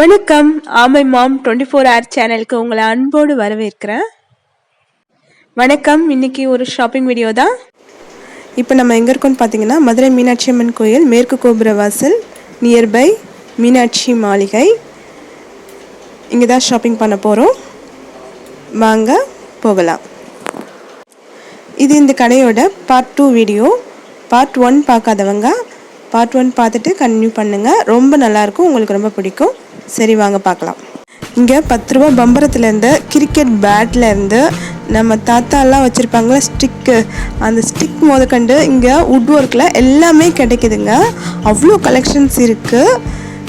வணக்கம். ஆமை மாம் 24 hour சேனலுக்கு உங்களை அன்போடு வரவேற்கிறேன். வணக்கம். இன்னைக்கு ஒரு ஷாப்பிங் வீடியோ தான். இப்போ நம்ம எங்கே இருக்கோம்னு பார்த்தீங்கன்னா மதுரை மீனாட்சி அம்மன் கோயில் மேற்கு கோபுர வாசல் நியர்பை மீனாட்சி மாளிகை. இங்கே தான் ஷாப்பிங் பண்ண போகிறோம். வாங்க போகலாம். இது இந்த கடையோட பார்ட் 2 வீடியோ. பார்ட் 1 பார்க்காதவங்க பார்ட் 1 பார்த்துட்டு கண்டினியூ பண்ணுங்கள். ரொம்ப நல்லாயிருக்கும், உங்களுக்கு ரொம்ப பிடிக்கும். சரி வாங்க பார்க்கலாம். இங்கே 10 ரூபா பம்பரத்துலேருந்து கிரிக்கெட் பேட்லேருந்து நம்ம தாத்தாலாம் வச்சுருப்பாங்களே ஸ்டிக்கு, அந்த ஸ்டிக் முதற்கண்டு இங்கே வுட் ஒர்க்கில் எல்லாமே கிடைக்குதுங்க. அவ்வளோ கலெக்ஷன்ஸ் இருக்குது.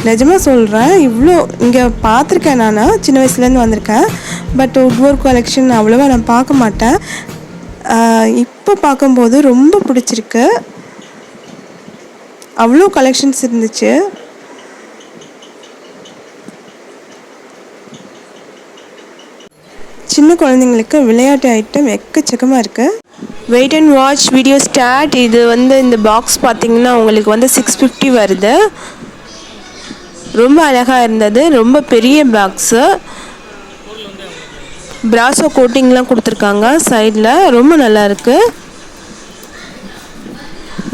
நிஜமாக சொல்கிறேன், இவ்வளோ இங்கே பார்த்துருக்கேன். நான் சின்ன வயசுலேருந்து வந்திருக்கேன். பட் வுட் ஒர்க் கலெக்ஷன் அவ்வளோவா நான் பார்க்க மாட்டேன். இப்போ பார்க்கும்போது ரொம்ப பிடிச்சிருக்கு. அவ்வளோ கலெக்ஷன்ஸ் இருந்துச்சு. சின்ன குழந்தைங்களுக்கு விளையாட்டு ஐட்டம் எக்கச்சக்கமாக இருக்குது. Wait and watch video start. இது இந்த பாக்ஸ் பார்த்திங்கன்னா உங்களுக்கு 650 வருது. ரொம்ப அழகாக இருந்தது. ரொம்ப பெரிய பாக்ஸு. பிராசோ கோட்டிங்லாம் கொடுத்துருக்காங்க சைடில். ரொம்ப நல்லா இருக்குது.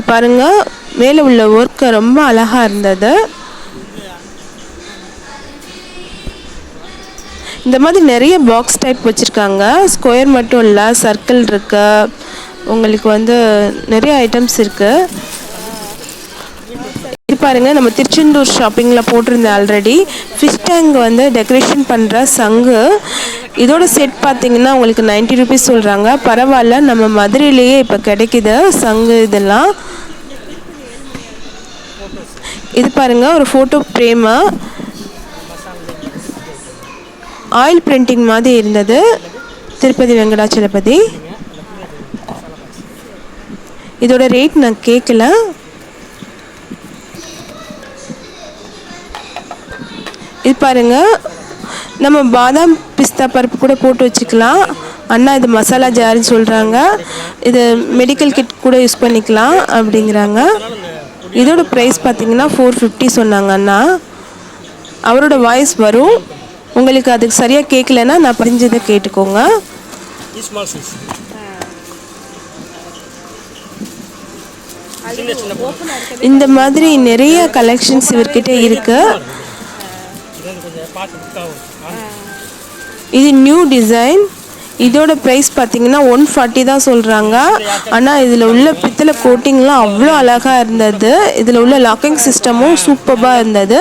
பாருங்கள், மேலே உள்ள ஒர்க்கு ரொம்ப அழகாக இருந்தது. இந்த மாதிரி நிறைய பாக்ஸ் டைப் வச்சுருக்காங்க. ஸ்கொயர் மட்டும் இல்லை, சர்க்கிள் இருக்கு. உங்களுக்கு நிறைய ஐட்டம்ஸ் இருக்குது. இது பாருங்கள், நம்ம திருச்செந்தூர் ஷாப்பிங்கில் போட்டிருந்தேன் ஆல்ரெடி. ஃபிஷ் டேங்க் டெக்கரேஷன் பண்ணுற சங்கு. இதோட செட் பார்த்திங்கன்னா உங்களுக்கு 90 ருபீஸ் சொல்கிறாங்க. பரவாயில்ல, நம்ம மதுரையிலேயே இப்போ கிடைக்கிது சங்கு இதெல்லாம். இது பாருங்கள், ஒரு ஃபோட்டோ ஃப்ரேமு. ஆயில் பிரிண்டிங் மாதிரி இருந்தது. திருப்பதி வெங்கடாச்சலபதி. இதோட ரேட் நான் கேட்கல. இது பாருங்க, நம்ம பாதாம் பிஸ்தா பருப்பு கூட போட்டு வச்சுக்கலாம். அண்ணா இது மசாலா ஜார்னு சொல்கிறாங்க. இது மெடிக்கல் கிட் கூட யூஸ் பண்ணிக்கலாம் அப்படிங்கிறாங்க. இதோட ப்ரைஸ் பார்த்தீங்கன்னா 450 சொன்னாங்க அண்ணா. அவரோட வாய்ஸ் வரும். உங்களுக்கு அதுக்கு சரியாக கேட்கலன்னா நான் புரிஞ்சதை கேட்டுக்கோங்க. இந்த மாதிரி நிறைய கலெக்ஷன்ஸ் இவர்கிட்ட இருக்கு. இது நியூ டிசைன். இதோட ப்ரைஸ் பார்த்தீங்கன்னா 140 தான் சொல்கிறாங்க. ஆனால் இதில் உள்ள பித்தளை கோட்டிங்லாம் அவ்வளோ அழகாக இருந்தது. இதில் உள்ள லாக்கிங் சிஸ்டமும் சூப்பராக இருந்தது.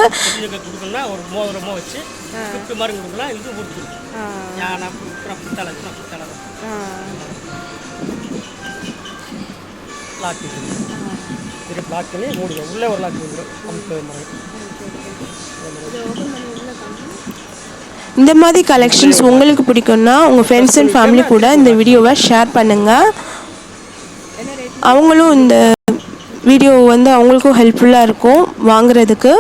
இந்த மாதிரி கலெக்ஷன்ஸ் உங்களுக்கு பிடிக்கும்னா உங்கள் ஃப்ரெண்ட்ஸ் அண்ட் ஃபேமிலி கூட இந்த வீடியோவை ஷேர் பண்ணுங்கள். அவங்களும் இந்த வீடியோ அவங்களுக்கும் ஹெல்ப்ஃபுல்லாக இருக்கும் வாங்குறதுக்கு.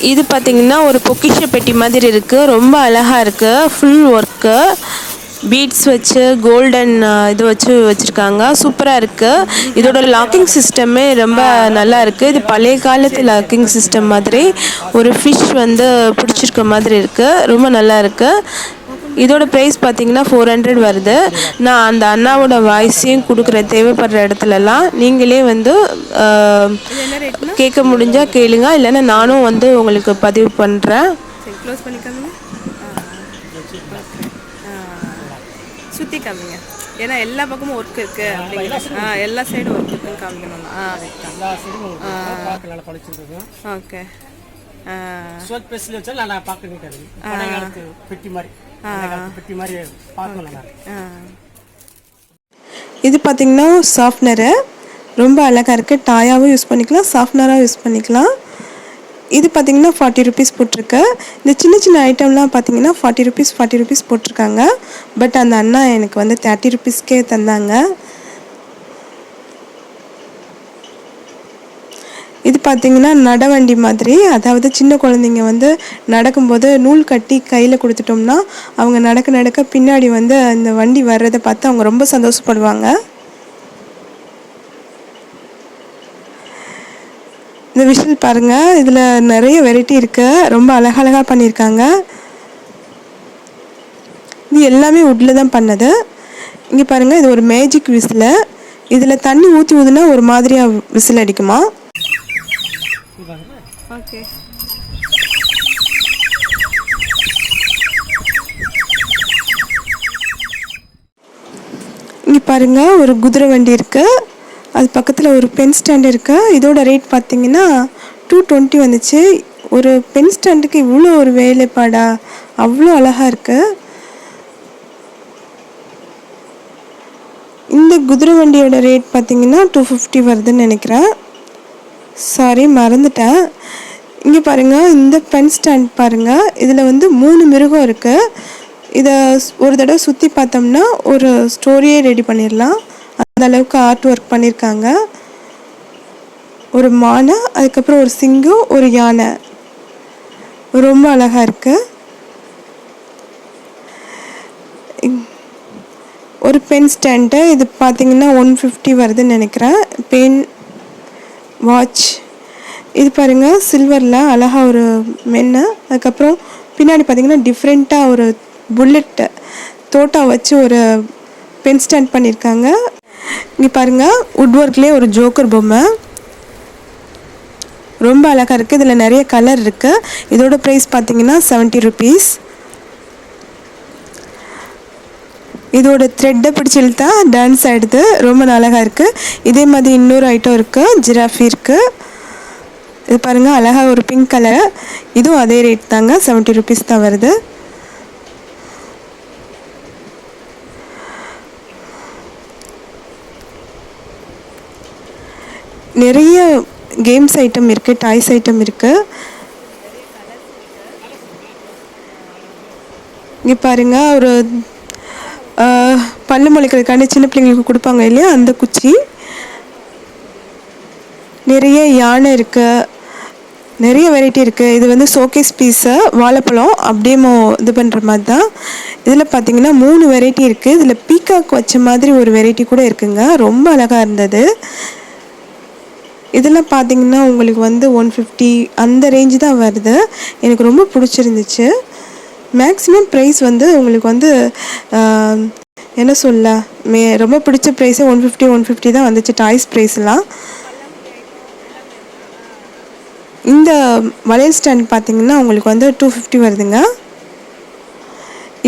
இது பார்த்திங்கன்னா ஒரு பொக்கிஷ பெட்டி மாதிரி இருக்குது. ரொம்ப அழகாக இருக்குது. ஃபுல் ஒர்க்கு பீட்ஸ் வச்சு கோல்டன் இது வச்சுருக்காங்க. சூப்பராக இருக்குது. இதோட லாக்கிங் சிஸ்டமே ரொம்ப நல்லா இருக்குது. இது பழைய காலத்து லாக்கிங் சிஸ்டம் மாதிரி. ஒரு ஃபிஷ் பிடிச்சிருக்க மாதிரி இருக்குது. ரொம்ப நல்லா இருக்குது. இதோட ப்ரைஸ் பார்த்தீங்கன்னா 400 வருது. நான் அந்த அண்ணாவோட வாய்ஸையும் கொடுக்குறேன். தேவைப்படுற இடத்துலலாம் நீங்களே கேட்க முடிஞ்சால் கேளுங்க. இல்லைன்னா நானும் உங்களுக்கு பதிவு பண்ணுறேன். க்ளோஸ் பண்ணிக்காங்க, சுற்றி காமிங்க. ஏன்னா எல்லா பக்கமும் ஒர்க் இருக்குது அப்படிங்கிற எல்லா சைடும் ஒர்க் இருக்குன்னு காமிக்கணும்னா ஓகே. இது பார்த்தீங்கன்னா சாஃப்ட்னரு ரொம்ப அழகாக இருக்குது. டாயாகவும் யூஸ் பண்ணிக்கலாம், சாஃப்ட்னராகவும் யூஸ் பண்ணிக்கலாம். இது பார்த்திங்கன்னா 40 ருபீஸ் போட்டிருக்கு. இந்த சின்ன சின்ன ஐட்டம்லாம் பார்த்திங்கன்னா 40 ருபீஸ் போட்டிருக்காங்க. பட் அந்த அண்ணா எனக்கு 30 ருபீஸ்க்கே தந்தாங்க. இது பார்த்திங்கன்னா நடவண்டி மாதிரி. அதாவது சின்ன குழந்தைங்க நடக்கும்போது நூல் கட்டி கையில் கொடுத்துட்டோம்னா அவங்க நடக்க நடக்க பின்னாடி அந்த வண்டி வர்றதை பார்த்து அவங்க ரொம்ப சந்தோஷப்படுவாங்க. இந்த விஷல் பாருங்கள், இதில் நிறைய வெரைட்டி இருக்குது, ரொம்ப அழகழகாக பண்ணியிருக்காங்க. இது எல்லாமே வுட்டில் தான் பண்ணது. இங்கே பாருங்கள், இது ஒரு மேஜிக் விசில். இதில் தண்ணி ஊற்றி ஊதுனா ஒரு மாதிரியாக விசில் அடிக்குமா. ஓகே, இங்கே பாருங்கள், ஒரு குதிரை வண்டி இருக்குது, அது பக்கத்தில் ஒரு பென் ஸ்டாண்ட் இருக்குது. இதோட ரேட் பார்த்தீங்கன்னா 220 வந்துச்சு. ஒரு பென் ஸ்டாண்டுக்கு இவ்வளோ ஒரு வேலைப்பாடா, அவ்வளோ அழகாக இருக்குது. இந்த குதிரை வண்டியோட ரேட் பார்த்தீங்கன்னா 250 வருதுன்னு நினைக்கிறேன். சாரி, மறந்துட்டேன். இங்கே பாருங்கள், இந்த பென் ஸ்டாண்ட் பாருங்கள், இதில் வந்து 3 மிருகம் இருக்குது. இதை ஒரு தடவை சுற்றி பார்த்தோம்னா ஒரு ஸ்டோரியே ரெடி பண்ணிடலாம். அந்த அளவுக்கு ஆர்ட் ஒர்க் பண்ணியிருக்காங்க. ஒரு மானை, அதுக்கப்புறம் ஒரு சிங்கம், ஒரு யானை, ரொம்ப அழகாக இருக்குது. ஒரு பென் ஸ்டாண்டு, இது பார்த்திங்கன்னா 150 வருதுன்னு நினைக்கிறேன். பென், வாட்ச், இது பாருங்கள் சில்வரில் அழகாக ஒரு மென்னு. அதுக்கப்புறம் பின்னாடி பார்த்திங்கன்னா டிஃப்ரெண்ட்டாக ஒரு புல்லெட்டு தோட்டா வச்சு ஒரு பென் ஸ்டாண்ட் பண்ணியிருக்காங்க. இங்கே பாருங்கள், வுட் ஒர்க்லேயே ஒரு ஜோக்கர் பொம்மை, ரொம்ப அழகாக இருக்குது. இதில் நிறைய கலர் இருக்குது. இதோட ப்ரைஸ் பார்த்திங்கன்னா 70 ருபீஸ். இதோட த்ரெட்டை பிடிச்சி இழுத்தா டான்ஸ் ஆகிடுது, ரொம்ப அழகாக இருக்குது. இதே மாதிரி இன்னொரு ஐட்டம் இருக்குது, ஜிராஃபி இருக்குது. இது பாருங்கள், அழகாக ஒரு பிங்க் கலர், இதுவும் அதே ரேட் தாங்க, 70 ருபீஸ் தான் வருது. நிறைய கேம்ஸ் ஐட்டம் இருக்குது, டாய்ஸ் ஐட்டம் இருக்குது. இங்கே பாருங்கள், ஒரு பல்லு முளைக்கிறதுக்காண்டி சின்ன பிள்ளைங்களுக்கு கொடுப்பாங்க இல்லையா, அந்த குச்சி. நிறைய யானை இருக்குது, நிறைய வெரைட்டி இருக்குது. இது வந்து ஷோகேஸ் பீஸு, வாழைப்பழம் அப்படியே இது பண்ணுற மாதிரி தான். இதில் பார்த்திங்கன்னா 3 வெரைட்டி இருக்குது. இதில் பீகாக் வச்ச மாதிரி ஒரு வெரைட்டி கூட இருக்குங்க, ரொம்ப அழகாக இருந்தது. இதெல்லாம் பார்த்திங்கன்னா உங்களுக்கு வந்து 150 அந்த ரேஞ்சு தான் வருது. எனக்கு ரொம்ப பிடிச்சிருந்துச்சு. மேக்ஸிமம் ப்ரைஸ் வந்து உங்களுக்கு வந்து என்ன சொல்ல, ரொம்ப பிடிச்ச ப்ரைஸே 150 தான் வந்துச்சு, டாய்ஸ் ப்ரைஸ்லாம். இந்த வளையல் ஸ்டாண்ட் பார்த்திங்கன்னா உங்களுக்கு வந்து 250 வருதுங்க.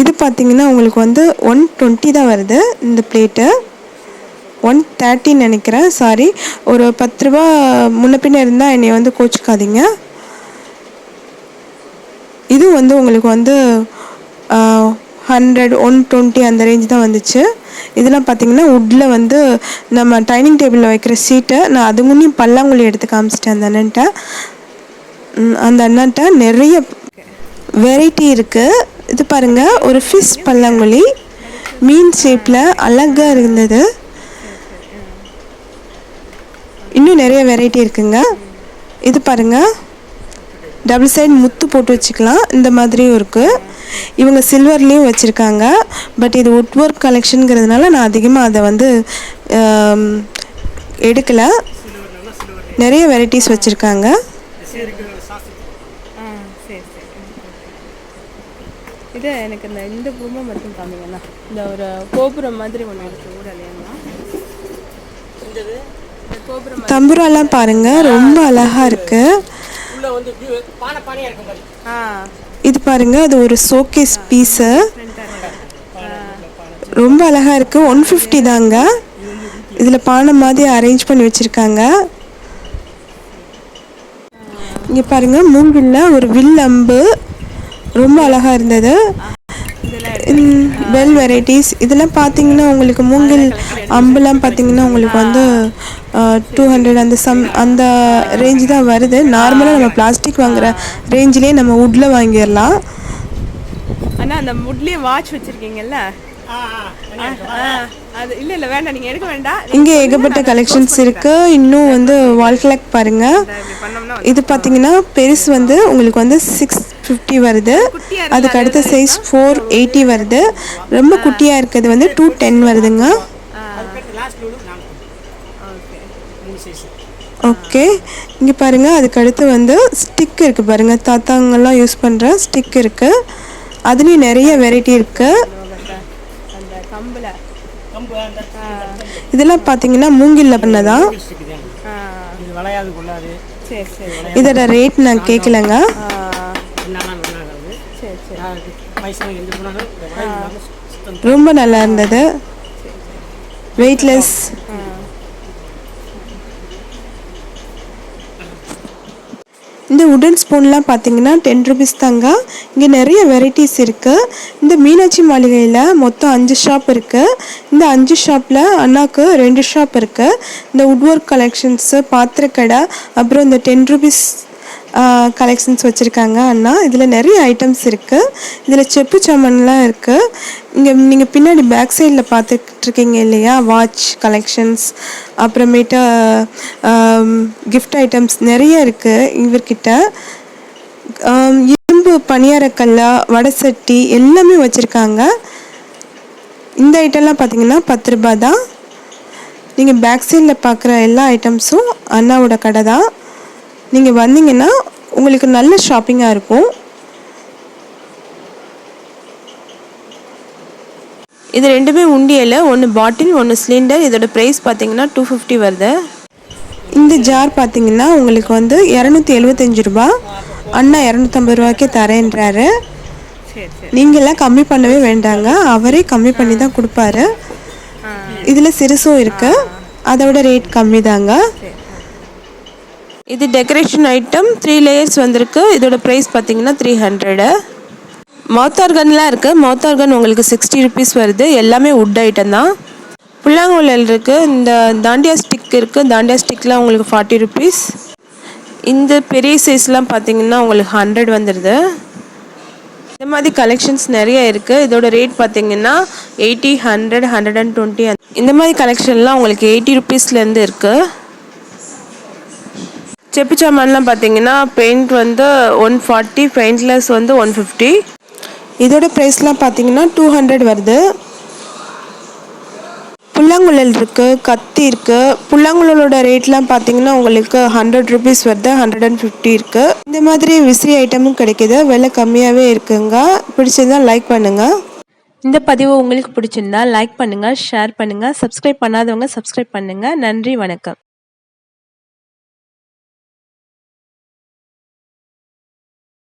இது பார்த்திங்கன்னா உங்களுக்கு வந்து 120 தான் வருது. இந்த பிளேட்டு 130 நினைக்கிறேன், சாரி. ஒரு 10 ரூபா முன்ன பின்ன இருந்தால் என்னை வந்து கோச்சிக்காதீங்க. இது வந்து உங்களுக்கு வந்து 100 120 அந்த ரேஞ்ச் தான் வந்துச்சு. இதெல்லாம் பார்த்திங்கன்னா வுட்டில் வந்து நம்ம டைனிங் டேபிளில் வைக்கிற சீட்டை. நான் அது முன்னையும் பல்லாங்குழி எடுத்து காமிச்சிட்டேன் அந்த அண்ணன்ட்ட நிறைய வெரைட்டி இருக்குது. இது பாருங்கள், ஒரு ஃபிஷ் பல்லாங்குழி மீன் ஷேப்பில் அழகாக இருந்தது. இன்னும் நிறைய வெரைட்டி இருக்குங்க. இது பாருங்கள், டபுள் சைடு முத்து போட்டு வச்சுக்கலாம், இந்த மாதிரியும் இருக்குது. இவங்க சில்வர்லேயும் வச்சுருக்காங்க. பட் இது வுட் ஒர்க் கலெக்ஷனுங்கிறதுனால நான் அதிகமாக அதை வந்து எடுக்கலை. நிறைய வெரைட்டிஸ் வச்சுருக்காங்க. இது எனக்கு இந்த பொம்மை மட்டும் காமிங்கண்ணா. இந்த ஒரு கோபுரம் மாதிரி ஒன்று இருக்குது கூட இல்லையாண்ணா. தம்புராலாம் பாருங்கள், ரொம்ப அழகாக இருக்குது. இது பாருங்கள், அது ஒரு ஷோகேஸ் பீஸு, ரொம்ப அழகாக இருக்குது. 150 தாங்க. இதில் பானை மாதிரி அரேஞ்ச் பண்ணி வச்சுருக்காங்க. இங்கே பாருங்கள், மூங்கிலில் ஒரு வில் அம்பு, ரொம்ப அழகாக இருந்தது. Well varieties. இதெல்லாம் பார்த்தீங்கன்னா உங்களுக்கு மூங்கில் அம்புலாம் பார்த்தீங்கன்னா உங்களுக்கு வந்து 200 அந்த ரேஞ்சு தான் வருது. நார்மலாக நம்ம பிளாஸ்டிக் வாங்குகிற ரேஞ்சிலே நம்ம வுட்டில் வாங்கிடலாம். ஆனால் அந்த வுட்லேயே வாட்ச் வச்சுருக்கீங்கல்ல, அது இல்லை வேண்டாம், நீங்கள் எடுக்க வேண்டாம். இங்கே ஏகப்பட்ட கலெக்ஷன்ஸ் இருக்குது. இன்னும் வந்து வால் கிளாக் பாருங்கள். இது பார்த்தீங்கன்னா பெருசு வந்து உங்களுக்கு வந்து 650 வருது. அதுக்கு அடுத்த சைஸ் 480 வருது. ரொம்ப குட்டியாக இருக்கிறது வந்து 210 வருதுங்க. ஓகே, இங்கே பாருங்கள். அதுக்கு அடுத்து வந்து ஸ்டிக் இருக்குது பாருங்கள். தாத்தாங்கெல்லாம் யூஸ் பண்ணுற ஸ்டிக் இருக்குது. அதுலேயும் நிறைய வெரைட்டி இருக்குது. இதெல்லாம் பார்த்தீங்கன்னா மூங்கிலில் பண்ணதான். இதோட ரேட் நான் கேட்கலங்க. ரொம்ப நல்லா இருந்தது, வெயிட்லெஸ். இந்த உடன் ஸ்பூன்லாம் பார்த்தீங்கன்னா 10 ருபீஸ் தாங்க. இங்கே நிறைய வெரைட்டிஸ் இருக்குது. இந்த மீனாட்சி மாளிகையில் மொத்தம் 5 ஷாப் இருக்குது. இந்த 5 ஷாப்பில் அண்ணாக்கு 2 ஷாப் இருக்குது. இந்த வுட் ஒர்க் கலெக்ஷன்ஸு, பாத்திரக்கடை, அப்புறம் இந்த 10 ருபீஸ் கலெக்ஷன்ஸ் வச்சுருக்காங்க அண்ணா. இதில் நிறைய ஐட்டம்ஸ் இருக்குது. இதில் செப்பு சாமான்லாம் இருக்குது. இங்கே நீங்கள் பின்னாடி பேக் சைடில் பார்த்துட்ருக்கீங்க இல்லையா, வாட்ச் கலெக்ஷன்ஸ், அப்புறமேட்டு கிஃப்ட் ஐட்டம்ஸ் நிறைய இருக்குது இவர்கிட்ட. இரும்பு பணியாரக்கல்ல, வடை சட்டி எல்லாமே வச்சுருக்காங்க. இந்த ஐட்டம்லாம் பார்த்தீங்கன்னா 10 ரூபா தான். நீங்கள் பேக் சைடில் பார்க்குற எல்லா ஐட்டம்ஸும் அண்ணாவோட கடை தான். நீங்கள் வந்தீங்கன்னா உங்களுக்கு நல்ல ஷாப்பிங்காக இருக்கும். இது ரெண்டுமே உண்டியல், ஒன்று பாட்டில், ஒன்று சிலிண்டர். இதோட ப்ரைஸ் பார்த்தீங்கன்னா 250 வருது. இந்த ஜார் பார்த்தீங்கன்னா உங்களுக்கு வந்து 275 ரூபா. அண்ணா 250 ரூபாய்க்கே தரேன்றாரு. நீங்களாம் கம்மி பண்ணவே வேண்டாங்க, அவரே கம்மி பண்ணி தான் கொடுப்பாரு. இதில் சிறுசும் இருக்குது, அதோட ரேட் கம்மி தாங்க. இது டெக்கரேஷன் ஐட்டம் 3 லேயர்ஸ் வந்திருக்கு. இதோட ப்ரைஸ் பார்த்தீங்கன்னா 300. மவுத் ஆர்கன்லாம் இருக்குது. மவுத் ஆர்கன் உங்களுக்கு 60 ருபீஸ் வருது. எல்லாமே வுட் ஐட்டம் தான். புல்லாங்குழல் இருக்குது. இந்த தாண்டியா ஸ்டிக் இருக்குது. தாண்டியா ஸ்டிக்லாம் உங்களுக்கு 40 ருபீஸ். இந்த பெரிய சைஸ்லாம் பார்த்தீங்கன்னா உங்களுக்கு 100 வந்துடுது. இந்த மாதிரி கலெக்ஷன்ஸ் நிறைய இருக்குது. இதோட ரேட் பார்த்தீங்கன்னா 80, 100, 120. இந்த மாதிரி கலெக்ஷன்லாம் உங்களுக்கு 80 ருபீஸ்லேருந்து இருக்குது. செப்பு சாமான்லாம் பார்த்தீங்கன்னா பெயிண்ட் வந்து 140, பெயிண்ட்லெஸ் வந்து 150. இதோட ப்ரைஸ்லாம் பார்த்தீங்கன்னா 200 வருது. புல்லாங்குழல் இருக்குது, கத்தி இருக்குது. புல்லாங்குழலோட ரேட்லாம் பார்த்தீங்கன்னா உங்களுக்கு 100 ருபீஸ் வருது, 150 இருக்குது. இந்த மாதிரி விசிறி ஐட்டமும் கிடைக்கிது, விலை கம்மியாகவே இருக்குங்க. பிடிச்சிருந்தா லைக் பண்ணுங்கள். இந்த பதிவு உங்களுக்கு பிடிச்சிருந்தா லைக் பண்ணுங்கள், ஷேர் பண்ணுங்கள். சப்ஸ்கிரைப் பண்ணாதவங்க சப்ஸ்கிரைப் பண்ணுங்கள். நன்றி, வணக்கம்.